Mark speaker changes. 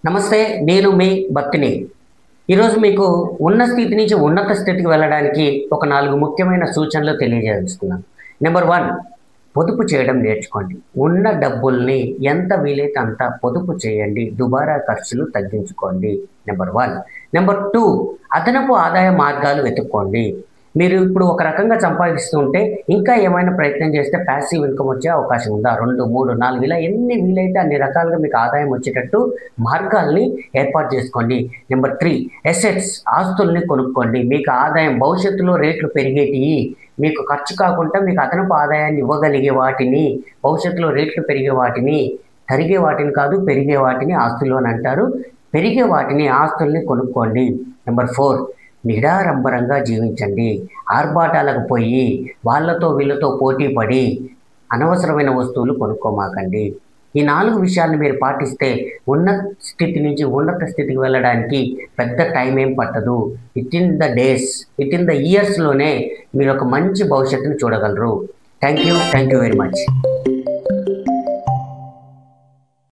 Speaker 1: నమస్తే, నేను మీ భక్తిని. ఈరోజు మీకు ఉన్న స్థితి నుంచి ఉన్నత స్థితికి వెళ్ళడానికి ఒక 4 ముఖ్యమైన సూచనలు తెలియజేస్తున్నాను. నెంబర్ 1, పొదుపు చేయడం నేర్చుకోండి. ఉన్న డబ్బుల్ని ఎంత వీలైతే అంత పొదుపు చేయండి. దుబారా ఖర్చులు తగ్గించుకోండి. నెంబర్ 1. నెంబర్ 2, అదనపు ఆదాయ మార్గాలు వెతుక్కోండి. మీరు ఇప్పుడు ఒక రకంగా సంపాదిస్తుంటే ఇంకా ఏమైనా ప్రయత్నం చేస్తే ప్యాసివ్ ఇన్కమ్ వచ్చే అవకాశం ఉందా? 2, 3, 4 ఇలా ఎన్ని వీలైతే అన్ని రకాలుగా మీకు ఆదాయం వచ్చేటట్టు మార్గాల్ని ఏర్పాటు చేసుకోండి. నెంబర్ 3, అసెట్స్ ఆస్తుల్ని కొనుక్కోండి. మీకు ఆదాయం భవిష్యత్తులో రేట్లు పెరిగేటివి, మీకు ఖర్చు కాకుండా మీకు అదనపు ఆదాయాన్ని ఇవ్వగలిగే వాటిని, భవిష్యత్తులో రేట్లు పెరిగే వాటిని, తరిగే వాటిని కాదు పెరిగే వాటిని ఆస్తులు అని అంటారు. పెరిగే వాటిని ఆస్తుల్ని కొనుక్కోండి. నెంబర్ 4, నిడారంబరంగా జీవించండి. ఆర్భాటాలకు పోయి వాళ్ళతో వీళ్ళతో పోటీ పడి అనవసరమైన వస్తువులు కొనుక్కోమాకండి. ఈ 4 విషయాలను మీరు పాటిస్తే ఉన్నత స్థితి నుంచి ఉన్నత స్థితికి వెళ్ళడానికి పెద్ద టైం ఏం పట్టదు. Within the days, within the ఇయర్స్లోనే మీరు ఒక మంచి భవిష్యత్తును చూడగలరు. Thank you very much.